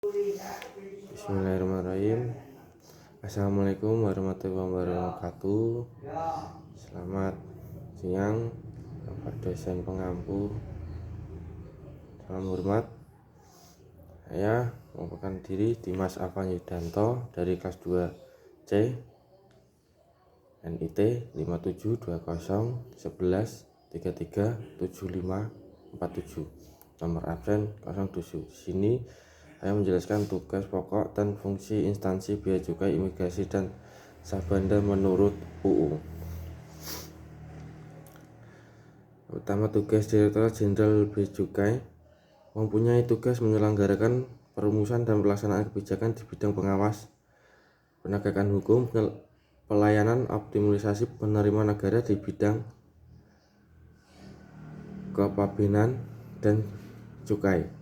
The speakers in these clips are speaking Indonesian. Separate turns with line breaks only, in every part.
Bismillahirrahmanirrahim. Assalamualaikum warahmatullahi wabarakatuh. Selamat siang Bapak dosen pengampu. Salam hormat. Saya mengucapkan diri Dimas Afan Yudanto dari kelas 2C NIT 572011337547. Nomor absen 07. Di sini saya menjelaskan tugas pokok dan fungsi instansi Bea Cukai, Imigrasi, dan Sabanda menurut UU. Pertama, tugas Direktorat Jenderal Bea Cukai mempunyai tugas menyelenggarakan perumusan dan pelaksanaan kebijakan di bidang pengawas, penegakan hukum, pelayanan, optimalisasi penerimaan negara di bidang kepabeanan dan cukai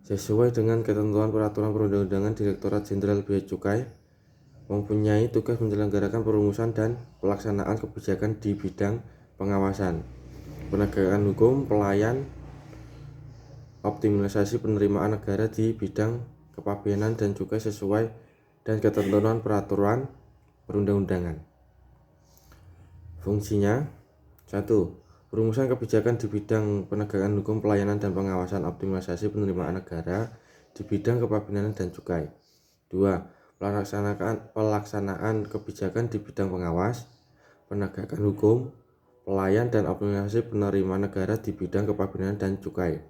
sesuai dengan ketentuan peraturan perundang-undangan. Direktorat Jenderal Bea Cukai mempunyai tugas menyelenggarakan perumusan dan pelaksanaan kebijakan di bidang pengawasan, penegakan hukum, pelayanan, optimalisasi penerimaan negara di bidang kepabeanan dan cukai sesuai dan ketentuan peraturan perundang-undangan. Fungsinya: 1. Perumusan kebijakan di bidang penegakan hukum, pelayanan, dan pengawasan, optimalisasi penerimaan negara di bidang kepabeanan dan cukai. 2. Pelaksanaan kebijakan di bidang pengawas, penegakan hukum, pelayanan, dan optimalisasi penerimaan negara di bidang kepabeanan dan cukai.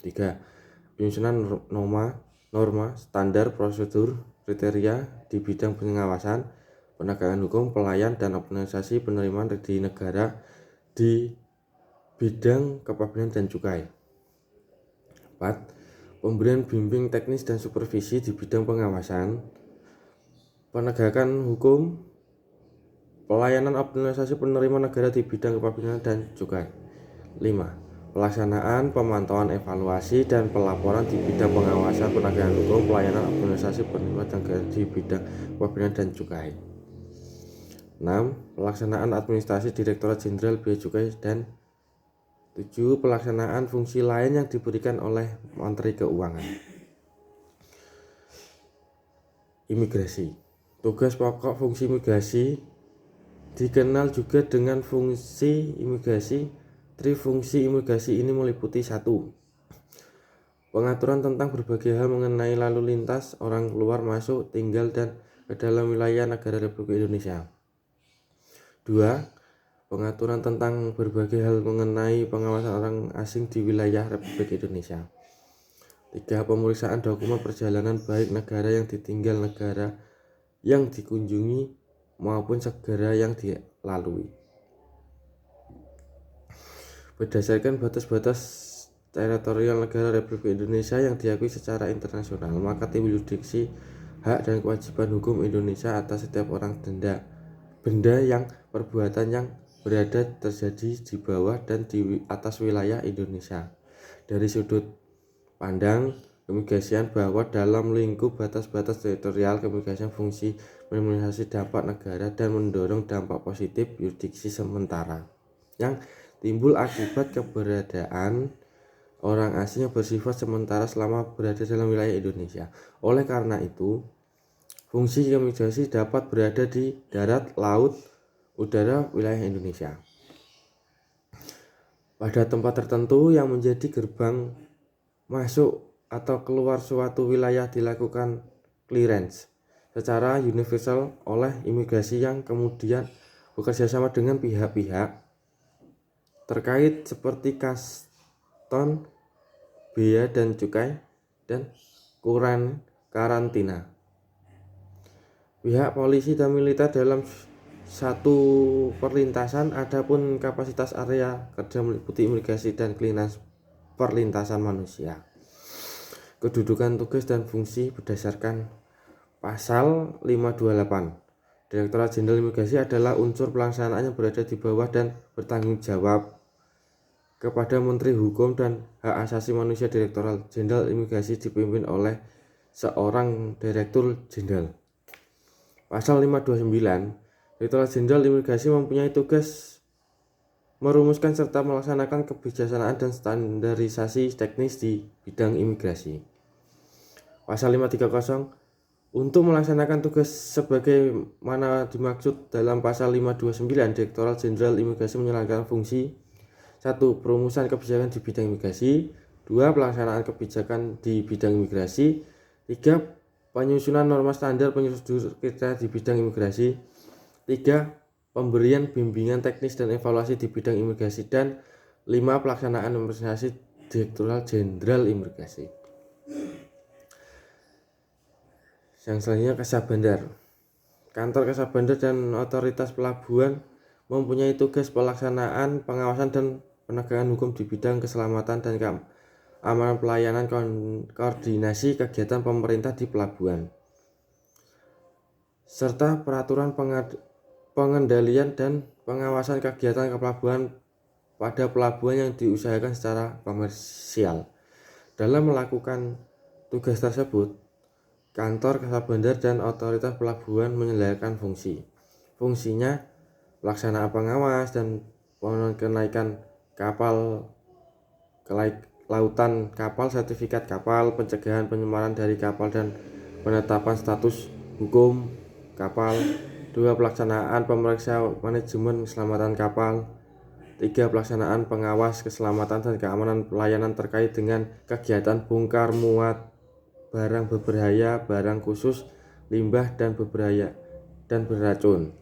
3. Penyusunan norma, standar, prosedur, kriteria di bidang pengawasan, penegakan hukum, pelayanan, dan optimalisasi penerimaan di negara di bidang kepabeanan dan cukai. 4. Pemberian bimbing teknis dan supervisi di bidang pengawasan, penegakan hukum, pelayanan, optimalisasi penerimaan negara di bidang kepabeanan dan cukai. 5. Pelaksanaan, pemantauan, evaluasi, dan pelaporan di bidang pengawasan, penegakan hukum, pelayanan, optimalisasi penerimaan negara di bidang kepabeanan dan cukai. 6. Pelaksanaan administrasi Direktorat Jenderal Bea Cukai. Dan 7. Pelaksanaan fungsi lain yang diberikan oleh Menteri Keuangan. Imigrasi. Tugas pokok fungsi imigrasi dikenal juga dengan fungsi imigrasi. Trifungsi imigrasi ini meliputi: 1. Pengaturan tentang berbagai hal mengenai lalu lintas orang keluar masuk, tinggal, dan ke dalam wilayah negara Republik Indonesia. 2. Pengaturan tentang berbagai hal mengenai pengawasan orang asing di wilayah Republik Indonesia. 3. Pemeriksaan dokumen perjalanan baik negara yang ditinggal, negara yang dikunjungi, maupun negara yang dilalui. Berdasarkan batas-batas teritorial negara Republik Indonesia yang diakui secara internasional, maka timbul yurisdiksi hak dan kewajiban hukum Indonesia atas setiap orang benda yang perbuatan yang berada terjadi di bawah dan di atas wilayah Indonesia. Dari sudut pandang keimigrasian, bahwa dalam lingkup batas-batas teritorial keimigrasian fungsi meminimalisasi dampak negara dan mendorong dampak positif yurisdiksi sementara yang timbul akibat keberadaan orang asing yang bersifat sementara selama berada dalam wilayah Indonesia. Oleh karena itu, fungsi keimigrasi dapat berada di darat, laut, udara, wilayah Indonesia. Pada tempat tertentu yang menjadi gerbang masuk atau keluar suatu wilayah dilakukan clearance secara universal oleh imigrasi yang kemudian bekerjasama dengan pihak-pihak terkait seperti kaston, bea dan cukai, dan karantina. Pihak polisi dan militer dalam satu perlintasan. Adapun kapasitas area kerja meliputi imigrasi dan clearance perlintasan manusia. Kedudukan, tugas, dan fungsi berdasarkan Pasal 528. Direktorat Jenderal Imigrasi adalah unsur pelaksanaan yang berada di bawah dan bertanggung jawab kepada Menteri Hukum dan Hak Asasi Manusia. Direktorat Jenderal Imigrasi dipimpin oleh seorang Direktur Jenderal. Pasal 529. Direktorat Jenderal Imigrasi mempunyai tugas merumuskan serta melaksanakan kebijaksanaan dan standarisasi teknis di bidang imigrasi. Pasal 530, untuk melaksanakan tugas sebagaimana dimaksud dalam pasal 529, Direktorat Jenderal Imigrasi menjalankan fungsi 1. Perumusan kebijakan di bidang imigrasi, 2. Pelaksanaan kebijakan di bidang imigrasi, 3. Penyusunan norma standar prosedur kriteria di bidang imigrasi, 3. Pemberian bimbingan teknis dan evaluasi di bidang imigrasi, dan 5. Pelaksanaan administrasi Direktorat Jenderal Imigrasi. Yang selanjutnya, Kasabandar. Kantor Kasabandar dan otoritas pelabuhan mempunyai tugas pelaksanaan, pengawasan, dan penegakan hukum di bidang keselamatan dan keamanan pelayanan, koordinasi kegiatan pemerintah di pelabuhan, serta peraturan pengendalian dan pengawasan kegiatan kepelabuhan pada pelabuhan yang diusahakan secara komersial. Dalam melakukan tugas tersebut, Kantor Kasabandar dan otoritas pelabuhan menjalankan fungsinya pelaksanaan pengawas dan kenaikan kapal ke lautan kapal, sertifikat kapal, pencegahan penyemaran dari kapal, dan penetapan status hukum kapal. 2. Pelaksanaan pemeriksa manajemen keselamatan kapal. 3. Pelaksanaan pengawas keselamatan dan keamanan pelayanan terkait dengan kegiatan bongkar muat barang berbahaya, barang khusus, limbah dan berbahaya dan beracun,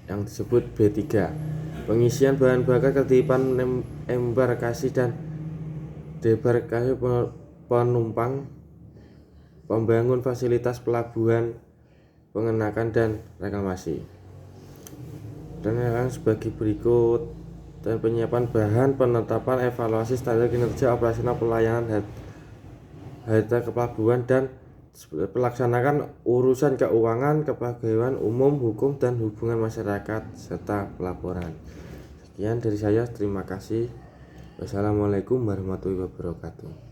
yang disebut B3. Pengisian bahan bakar, ketitipan embarkasi dan debarkasi penumpang, pembangun fasilitas pelabuhan, pengenakan dan reklamasi. Dan yang sebagai berikut, dan penyiapan bahan, penetapan evaluasi standar kinerja operasional pelayanan harta kepelabuhan, dan pelaksanaan urusan keuangan, kepegawaian umum, hukum, dan hubungan masyarakat, serta pelaporan. Sekian dari saya, terima kasih. Wassalamualaikum warahmatullahi wabarakatuh.